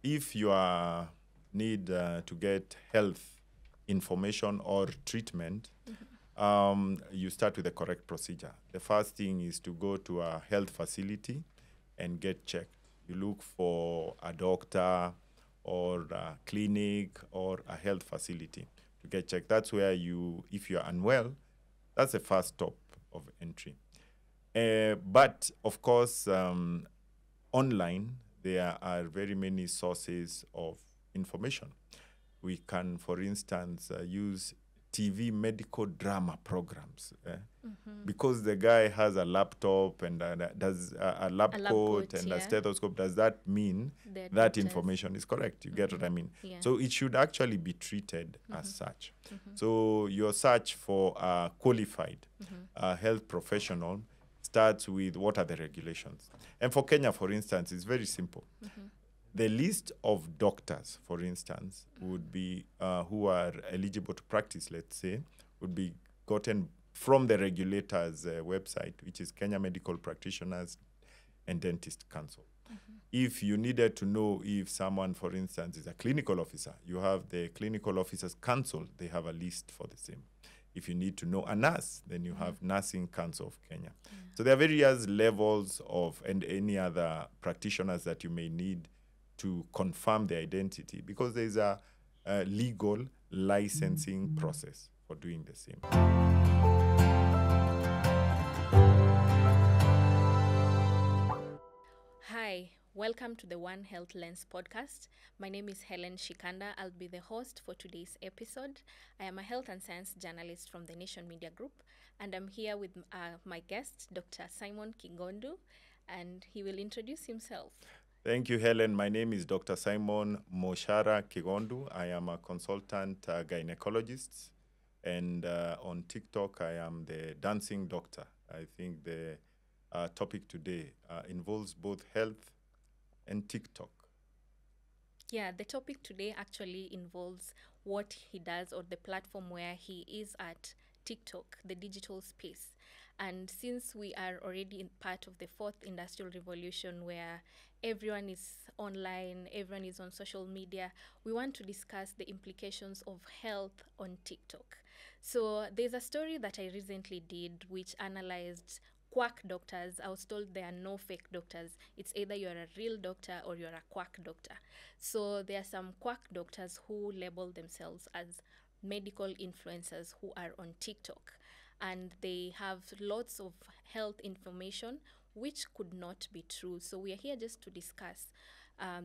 if you need to get health information or treatment, you start with the correct procedure. The first thing is to go to a health facility and get checked. You look for a doctor or a clinic or a health facility to get checked. That's where you, if you're unwell, that's the first stop of entry. But of course, online, there are very many sources of information. We can, for instance, use TV medical drama programs. Because the guy has a laptop and does a lab A lab coat coat, and a yeah. stethoscope, does that mean The that doctors. information is correct? You get what I mean? Yeah. So it should actually be treated as such. So your search for a qualified health professional starts with what are the regulations. And for Kenya, for instance, it's very simple. The list of doctors, for instance, would be who are eligible to practice, let's say, would be gotten from the regulator's website, which is Kenya Medical Practitioners and Dentist Council. If you needed to know if someone, for instance, is a clinical officer, you have the Clinical Officers Council. They have a list for the same. If you need to know a nurse, then you have Nursing Council of Kenya. So there are various levels of, and any other practitioners that you may need to confirm their identity, because there's a legal licensing process for doing the same. Hi, welcome to the One Health Lens podcast. My name is Helen Shikanda. I'll be the host for today's episode. I am a health and science journalist from the Nation Media Group, and I'm here with my guest, Dr. Simon Kigondu, and he will introduce himself. Thank you, Helen. My name is Dr. Simon Moshara Kigondu. I am a consultant gynecologist, and on TikTok, I am the dancing doctor. I think the topic today involves both health and TikTok. Yeah, the topic today actually involves what he does or the platform where he is at, TikTok, the digital space. And since we are already in part of the fourth industrial revolution where everyone is online, everyone is on social media, we want to discuss the implications of health on TikTok. So there's a story that I recently did which analyzed quack doctors. I was told there are no fake doctors. It's either you're a real doctor or you're a quack doctor. So there are some quack doctors who label themselves as medical influencers who are on TikTok, and they have lots of health information which could not be true. So we are here just to discuss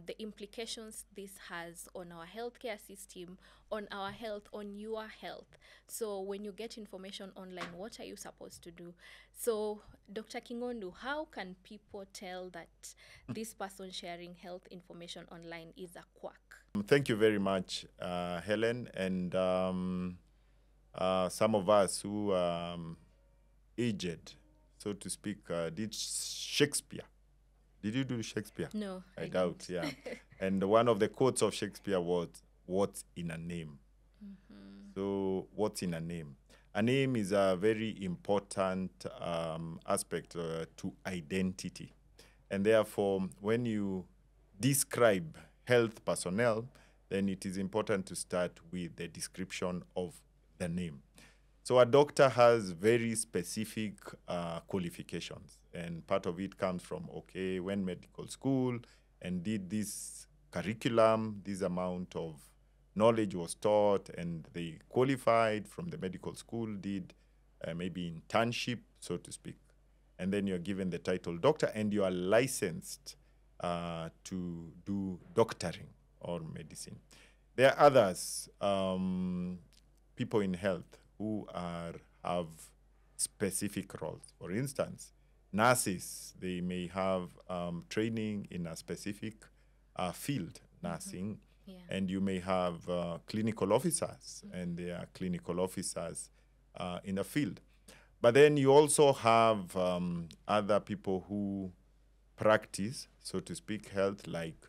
the implications this has on our healthcare system, on our health, on your health. So when you get information online, what are you supposed to do? So Dr. Kingondu, how can people tell that this person sharing health information online is a quack? Thank you very much, Helen. And some of us who aged, so to speak, did Shakespeare. Did you do Shakespeare? No, I doubt, yeah. And one of the quotes of Shakespeare was, "What's in a name?" So, what's in a name? A name is a very important aspect to identity. And therefore, when you describe health personnel, then it is important to start with the description of the name. So a doctor has very specific qualifications, and part of it comes from, okay, went medical school and did this curriculum, this amount of knowledge was taught, and they qualified from the medical school, did maybe internship, so to speak. And then you're given the title doctor, and you are licensed to do doctoring or medicine. There are others, people in health, who have specific roles. For instance, nurses, they may have training in a specific field, nursing, and you may have clinical officers, and they are clinical officers in a field. But then you also have other people who practice, so to speak, health, like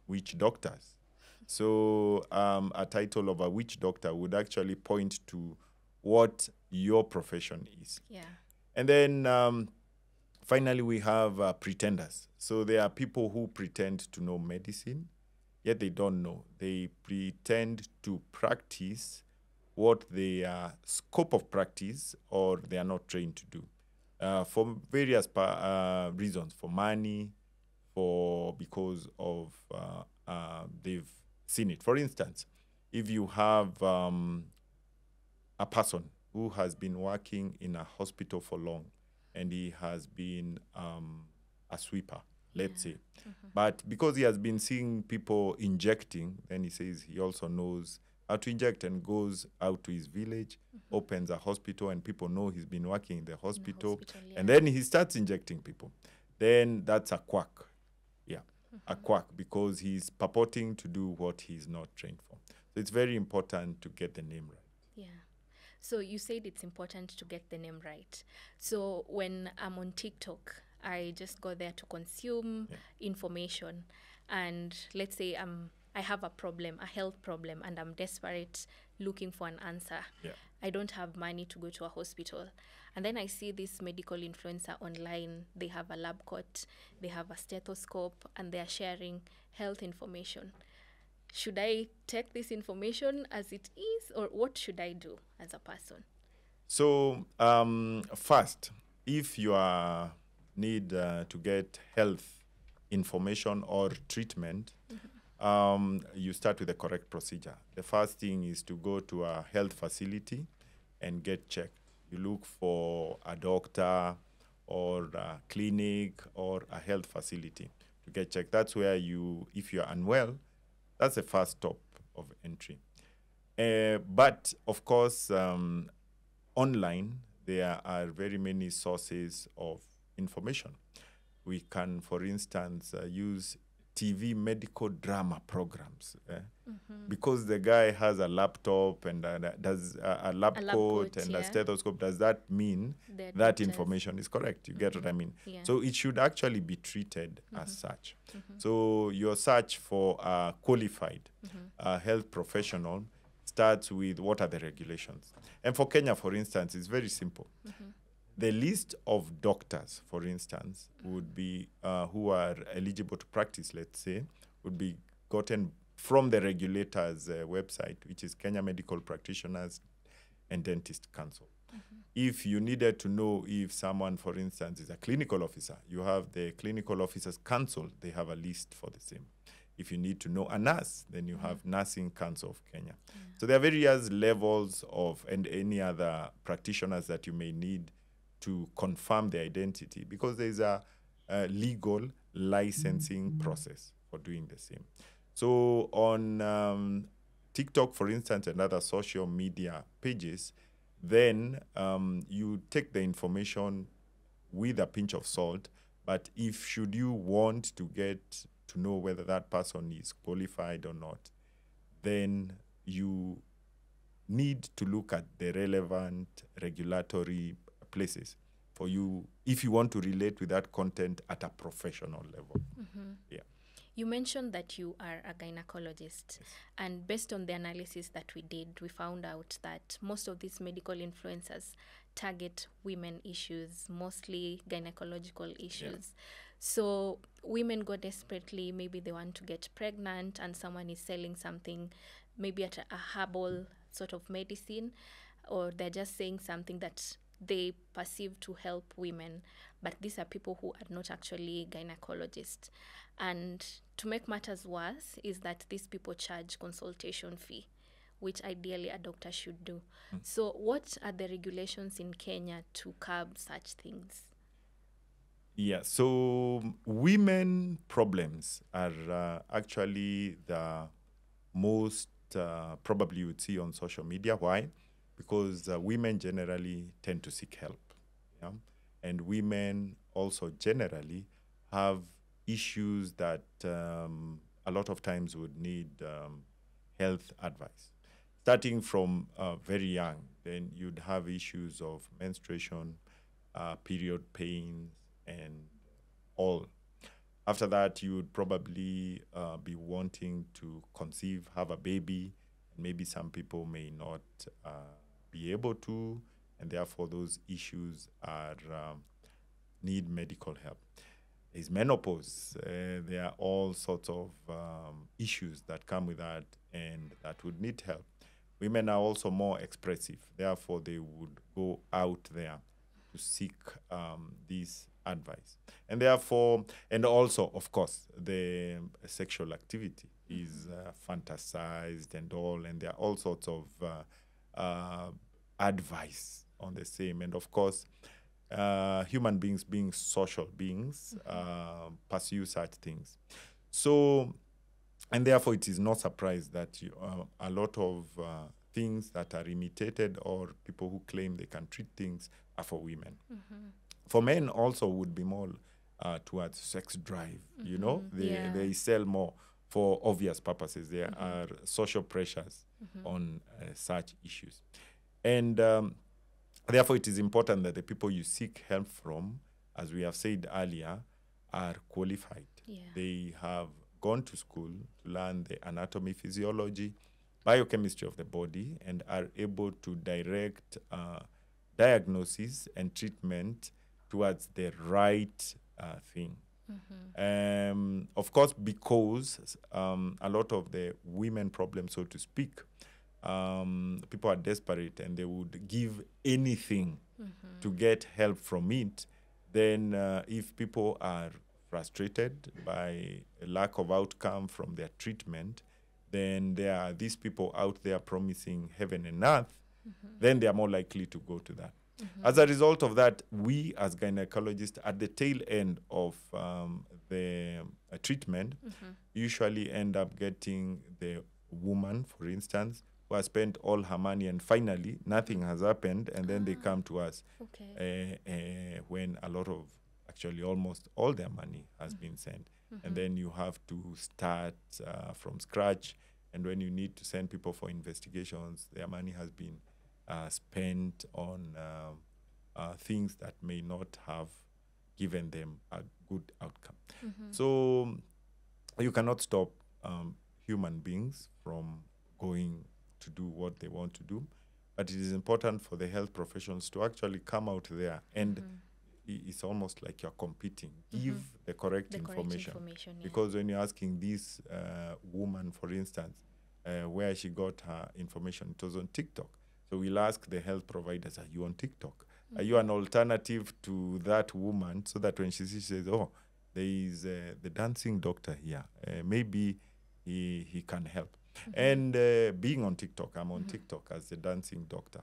witch doctors. So a title of a witch doctor would actually point to what your profession is. Yeah. And then Finally, we have pretenders. So there are people who pretend to know medicine, yet they don't know. They pretend to practice what their scope of practice or they are not trained to do for various reasons, for money, for because of they've seen it. For instance, if you have a person who has been working in a hospital for long and he has been a sweeper, let's say. But because he has been seeing people injecting, then he says he also knows how to inject and goes out to his village, opens a hospital, and people know he's been working in the hospital. And then he starts injecting people. Then that's a quack. Yeah, a quack, because he's purporting to do what he's not trained for. So it's very important to get the name right. Yeah. So you said it's important to get the name right. So when I'm on TikTok, I just go there to consume information. And let's say I have a problem, a health problem, and I'm desperate looking for an answer. Yeah. I don't have money to go to a hospital. And then I see this medical influencer online. They have a lab coat, they have a stethoscope, and they are sharing health information. Should I take this information as it is, or what should I do as a person? So first, if you are need to get health information or treatment, you start with the correct procedure. The first thing is to go to a health facility and get checked. You look for a doctor or a clinic or a health facility to get checked. That's where if you're unwell, that's the first stop of entry. But of course, online, there are very many sources of information. We can, for instance, use TV medical drama programs because the guy has a laptop and does a lab coat and a stethoscope. Does that mean that information is correct? You get what I mean? Yeah. So it should actually be treated as such. So your search for a qualified health professional starts with what are the regulations. And for Kenya, for instance, it's very simple. The list of doctors, for instance, would be who are eligible to practice, let's say, would be gotten from the regulator's website, which is Kenya Medical Practitioners and Dentist Council. If you needed to know if someone, for instance, is a clinical officer, you have the Clinical Officers Council. They have a list for the same. If you need to know a nurse, then you have Nursing Council of Kenya. So there are various levels of, and any other practitioners that you may need to confirm their identity, because there's a legal licensing process for doing the same. So on TikTok, for instance, and other social media pages, then you take the information with a pinch of salt. But should you want to get to know whether that person is qualified or not, then you need to look at the relevant regulatory places for you if you want to relate with that content at a professional level. Yeah. You mentioned that you are a gynecologist, and based on the analysis that we did, we found out that most of these medical influencers target women issues, mostly gynecological issues. So women go desperately, maybe they want to get pregnant and someone is selling something, maybe at a herbal sort of medicine, or they're just saying something that they perceive to help women, but these are people who are not actually gynecologists. And to make matters worse is that these people charge consultation fee, which ideally a doctor should do. So what are the regulations in Kenya to curb such things? Yeah, so women problems are actually the most probably you would see on social media. Why? Because women generally tend to seek help. Yeah? And women also generally have issues that a lot of times would need health advice. Starting from very young, then you'd have issues of menstruation, period pains, and all. After that, you would probably be wanting to conceive, have a baby, and maybe some people may not be able to, and therefore those issues are need medical help. Is menopause. There are all sorts of issues that come with that and that would need help. Women are also more expressive, therefore, they would go out there to seek this advice. And therefore, and also, of course, the sexual activity is fantasized and all, and there are all sorts of advice on the same. And of course, human beings being social beings pursue such things. So, and therefore it is not surprised that a lot of things that are imitated or people who claim they can treat things are for women. For men also would be more towards sex drive, you know, they sell more for obvious purposes. There are social pressures on such issues. And therefore, it is important that the people you seek help from, as we have said earlier, are qualified. Yeah. They have gone to school to learn the anatomy, physiology, biochemistry of the body, and are able to direct diagnosis and treatment towards the right thing. Of course, because a lot of the women problems, so to speak, people are desperate and they would give anything to get help from it. Then if people are frustrated by a lack of outcome from their treatment, then there are these people out there promising heaven and earth, then they are more likely to go to that. As a result of that, we as gynecologists at the tail end of the treatment usually end up getting the woman, for instance, who has spent all her money and finally nothing has happened, and then they come to us when a lot of, actually almost all their money has been sent. And then you have to start from scratch, and when you need to send people for investigations, their money has been spent on things that may not have given them a good outcome. So you cannot stop human beings from going to do what they want to do, but it is important for the health professionals to actually come out there and it's almost like you're competing. Give the correct information. Because when you're asking this woman, for instance, where she got her information, it was on TikTok. So we'll ask the health providers, are you on TikTok? Are you an alternative to that woman? So that when she says, oh, there is the dancing doctor here, maybe he can help. And being on TikTok, I'm on TikTok as the dancing doctor.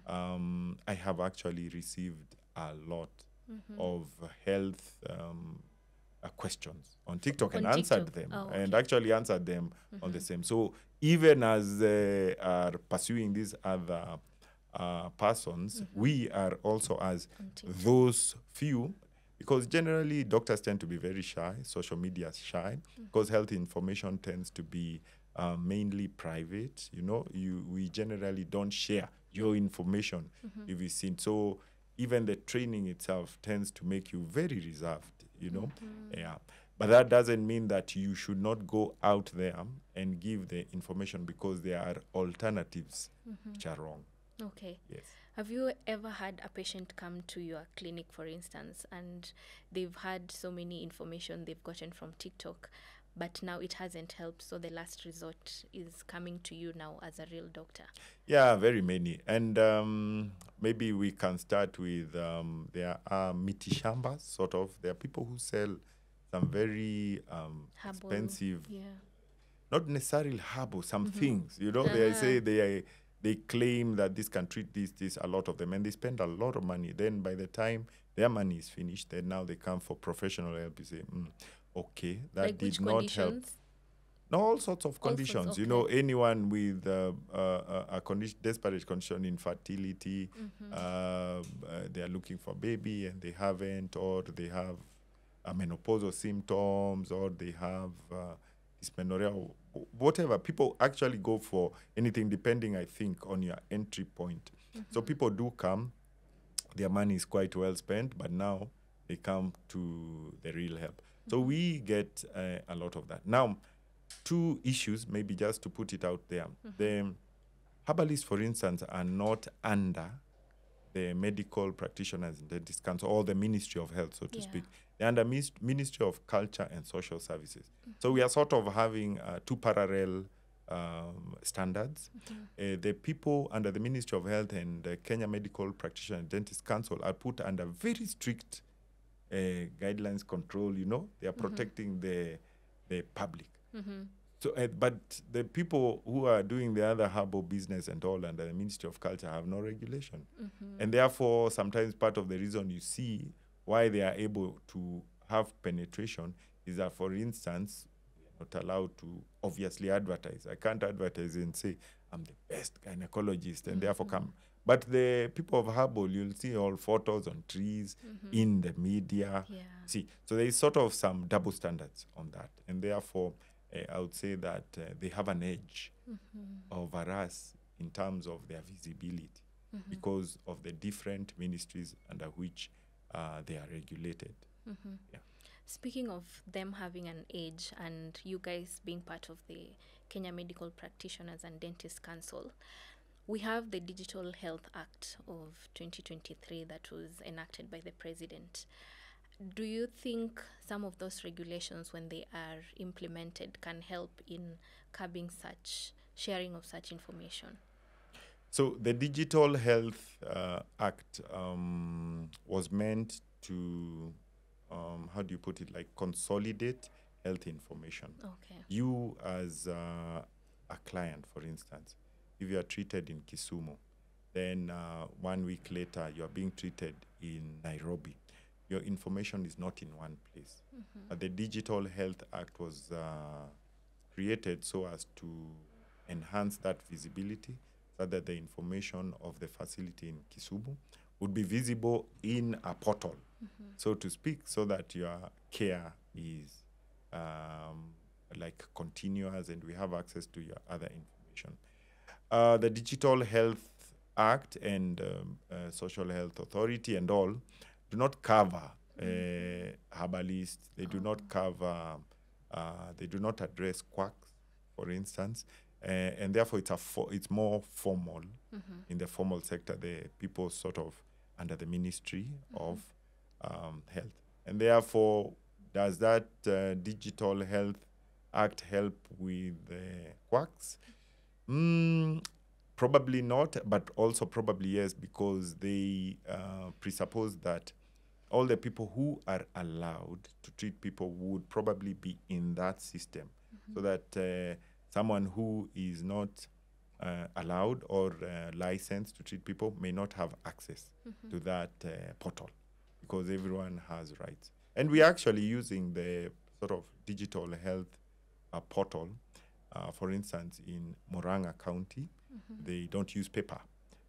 I have actually received a lot of health questions on TikTok and answered them, and actually answered them on the same. So even as they are pursuing these other persons, we are also as those few, because generally doctors tend to be very shy, social media is shy, because health information tends to be mainly private. You know, we generally don't share your information if you've seen. So even the training itself tends to make you very reserved, you know. Yeah. But that doesn't mean that you should not go out there and give the information, because there are alternatives which are wrong. Okay. Yes. Have you ever had a patient come to your clinic, for instance, and they've had so many information they've gotten from TikTok, but now it hasn't helped, so the last resort is coming to you now as a real doctor? Yeah, very many. And maybe we can start with, there are mitishambas, sort of. There are people who sell some very expensive, not necessarily herbal, some things, you know. They say they claim that this can treat this, a lot of them, and they spend a lot of money. Then by the time their money is finished, then now they come for professional help. You say, okay, that like did not help. No, all sorts of conditions. You know, anyone with a condition, desperate condition, infertility, they are looking for a baby and they haven't, or they have menopausal symptoms, or they have dysmenorrhea, whatever. People actually go for anything depending, I think, on your entry point. So people do come, their money is quite well spent, but now they come to the real help. So we get a lot of that. Now, two issues, maybe just to put it out there. The herbalists, for instance, are not under the Medical Practitioners and Dentists Council, or the Ministry of Health, so to Yeah. speak. They're under Ministry of Culture and Social Services. So we are sort of having two parallel standards. The people under the Ministry of Health and the Kenya Medical Practitioner and Dentist Council are put under very strict guidelines control. They are protecting the public. So, but the people who are doing the other herbal business and all under the Ministry of Culture have no regulation. And therefore, sometimes part of the reason you see why they are able to have penetration is that, for instance, we are not allowed to obviously advertise. I can't advertise and say, I'm the best gynecologist and therefore come. But the people of herbal, you'll see all photos on trees, in the media. Yeah. See, so there is sort of some double standards on that. And therefore, I would say that they have an edge over us in terms of their visibility because of the different ministries under which they are regulated. Yeah. Speaking of them having an age and you guys being part of the Kenya Medical Practitioners and Dentists Council, we have the Digital Health Act of 2023 that was enacted by the president. Do you think some of those regulations, when they are implemented, can help in curbing such sharing of such information? So the Digital Health Act was meant to, how do you put it, like consolidate health information. Okay. You as a client, for instance, if you are treated in Kisumu, then 1 week later you are being treated in Nairobi. Your information is not in one place. But the Digital Health Act was created so as to enhance that visibility, so that the information of the facility in Kisumu would be visible in a portal, so to speak, so that your care is like continuous and we have access to your other information. The Digital Health Act and Social Health Authority and all do not cover herbalists. They do not cover, they do not address quacks, for instance. And therefore, it's more formal. In the formal sector, the people sort of under the Ministry of Health. And therefore, does that Digital Health Act help with quacks? Probably not, but also probably yes, because they presuppose that all the people who are allowed to treat people would probably be in that system, so that someone who is not allowed or licensed to treat people may not have access to that portal, because everyone has rights. And we're actually using the sort of digital health portal. For instance, in Murang'a County, they don't use paper.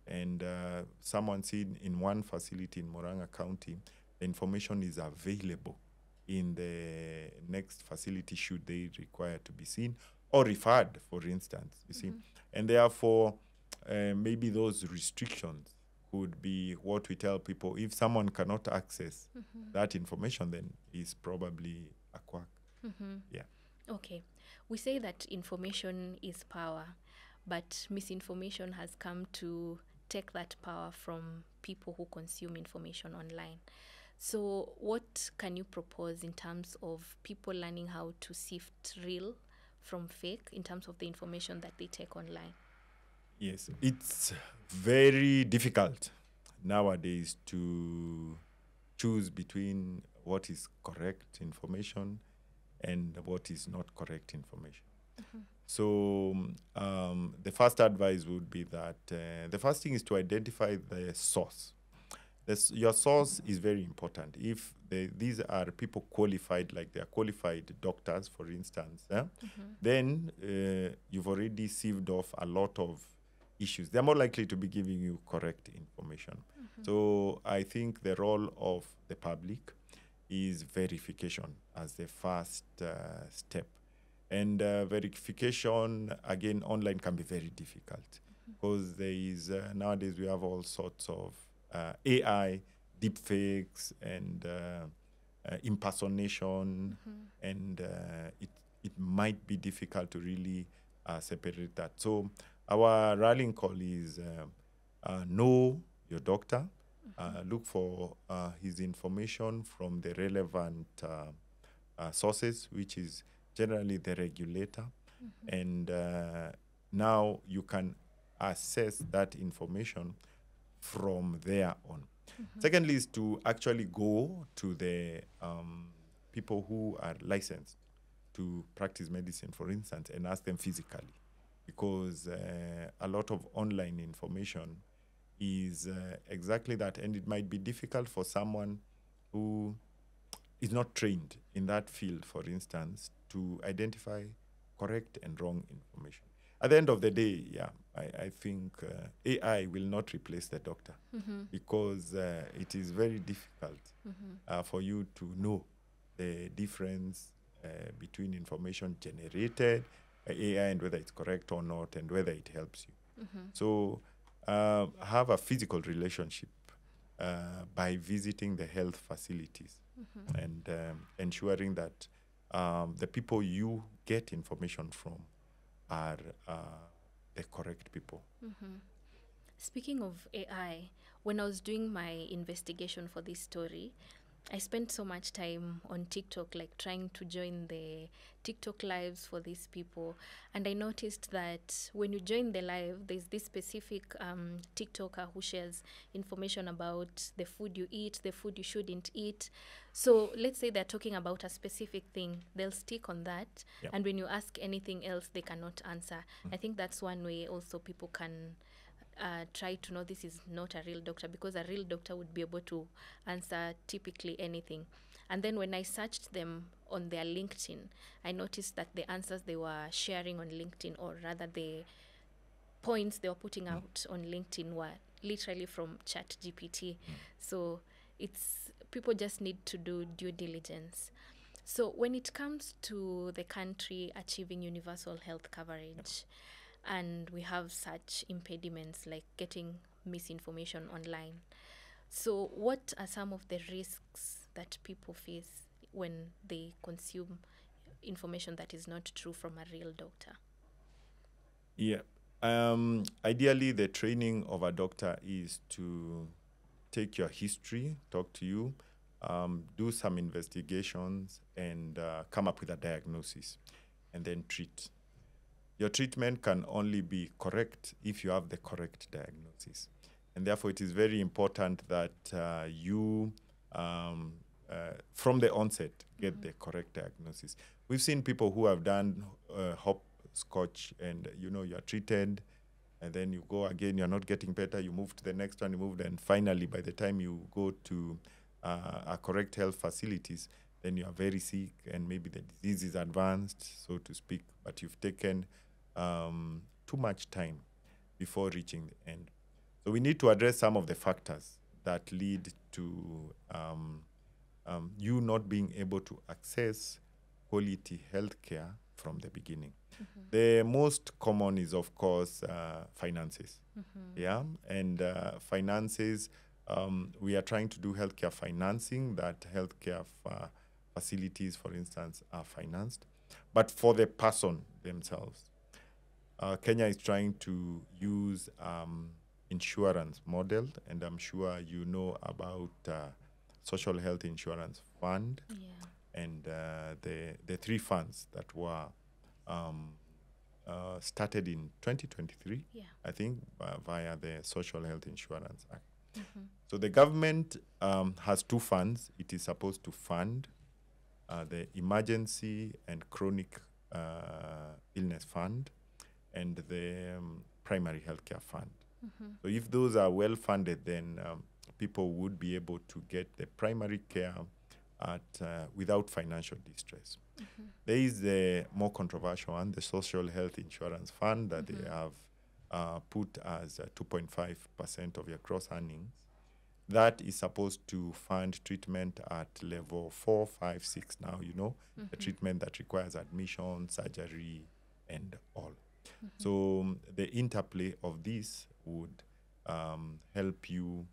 And someone seen in one facility in Murang'a County, the information is available in the next facility should they require to be seen or referred, for instance, you see. And therefore, maybe those restrictions could be what we tell people. If someone cannot access that information, then he's probably a quack. Yeah. Okay. We say that information is power, but misinformation has come to take that power from people who consume information online. So what can you propose in terms of people learning how to sift real from fake in terms of the information that they take online? Yes, it's very difficult nowadays to choose between what is correct information and what is not correct information. So the first advice would be that the first thing is to identify the source. Your source is very important. If these are people qualified, like they are qualified doctors, for instance, then you've already sieved off a lot of issues. They're more likely to be giving you correct information. So I think the role of the public is verification as the first step. And verification, again, online can be very difficult because there is, nowadays we have all sorts of AI, deepfakes, and impersonation, and it might be difficult to really separate that. So our rallying call is know your doctor, look for his information from the relevant sources, which is generally the regulator. And now you can assess that information from there on. Secondly, is to actually go to the people who are licensed to practice medicine, for instance, and ask them physically, because a lot of online information is exactly that, and it might be difficult for someone who is not trained in that field, for instance, to identify correct and wrong information. At the end of the day, yeah, I think AI will not replace the doctor, because it is very difficult for you to know the difference between information generated by AI and whether it's correct or not, and whether it helps you. So have a physical relationship by visiting the health facilities and ensuring that the people you get information from are the correct people. Speaking of AI, when I was doing my investigation for this story, I spent so much time on TikTok, like trying to join the TikTok lives for these people. And I noticed that when you join the live, there's this specific TikToker who shares information about the food you eat, the food you shouldn't eat. So let's say they're talking about a specific thing, they'll stick on that. Yep. And when you ask anything else, they cannot answer. I think that's one way also people can try to know this is not a real doctor, because a real doctor would be able to answer typically anything. And then when I searched them on their LinkedIn, I noticed that the answers they were sharing on LinkedIn, or rather the points they were putting out on LinkedIn, were literally from ChatGPT. So it's people just need to do due diligence. So when it comes to the country achieving universal health coverage, and we have such impediments like getting misinformation online. So what are some of the risks that people face when they consume information that is not true from a real doctor? Yeah. Ideally, the training of a doctor is to take your history, talk to you, do some investigations, and come up with a diagnosis, and then treat. Your treatment can only be correct if you have the correct diagnosis. And therefore, it is very important that you, from the onset, get the correct diagnosis. We've seen people who have done hopscotch, and you are treated, and then you go again, you're not getting better, you move to the next one, you move, and finally, by the time you go to a correct health facilities, then you are very sick, and maybe the disease is advanced, so to speak, but you've taken too much time before reaching the end. So we need to address some of the factors that lead to you not being able to access quality healthcare from the beginning. The most common is, of course, finances. Yeah, and finances, we are trying to do healthcare financing, that healthcare facilities, for instance, are financed. But for the person themselves, Kenya is trying to use insurance model, and I'm sure you know about Social Health Insurance Fund, and the three funds that were started in 2023, I think, via the Social Health Insurance Act. So the government has two funds. It is supposed to fund the Emergency and Chronic Illness Fund and the Primary Healthcare Fund. So if those are well funded, then people would be able to get the primary care at without financial distress. There is the more controversial one, the Social Health Insurance Fund, that they have put as 2.5% of your gross earnings. That is supposed to fund treatment at level 4, 5, 6 now, the treatment that requires admission, surgery, and all. So the interplay of this would help you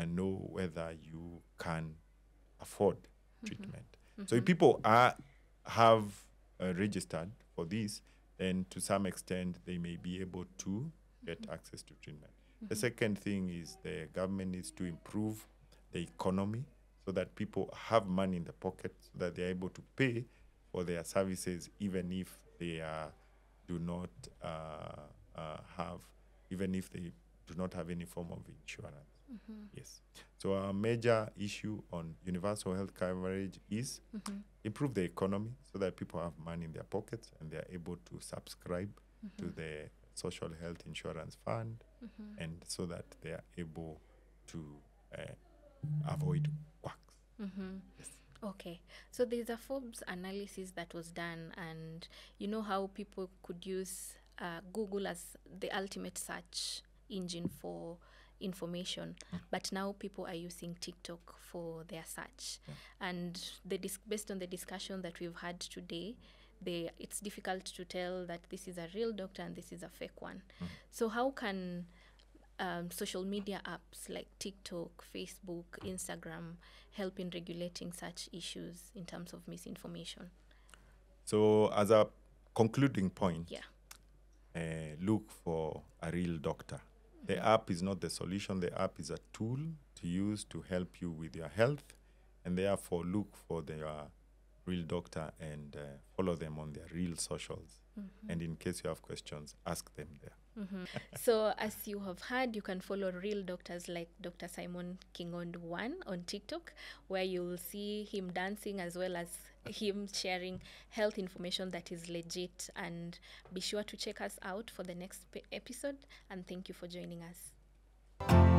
know whether you can afford treatment. So if people have registered for this, then to some extent they may be able to get access to treatment. The second thing is the government needs to improve the economy so that people have money in the pocket so that they're able to pay for their services even if they do not have, even if they do not have any form of insurance. Yes. So our major issue on universal health coverage is improve the economy so that people have money in their pockets and they are able to subscribe to the social health insurance fund, and so that they are able to avoid quacks. Yes. Okay, so there's a Forbes analysis that was done, and you know how people could use Google as the ultimate search engine for information, but now people are using TikTok for their search. And based on the discussion that we've had today, it's difficult to tell that this is a real doctor and this is a fake one. So how can social media apps like TikTok, Facebook, Instagram help in regulating such issues in terms of misinformation? So as a concluding point, Yeah. look for a real doctor. The app is not the solution. The app is a tool to use to help you with your health, and therefore look for their real doctor and follow them on their real socials. And in case you have questions, ask them there. So as you have heard, you can follow real doctors like Dr. Simon Kingond1 on TikTok, where you'll see him dancing as well as him sharing health information that is legit. And be sure to check us out for the next episode. And thank you for joining us.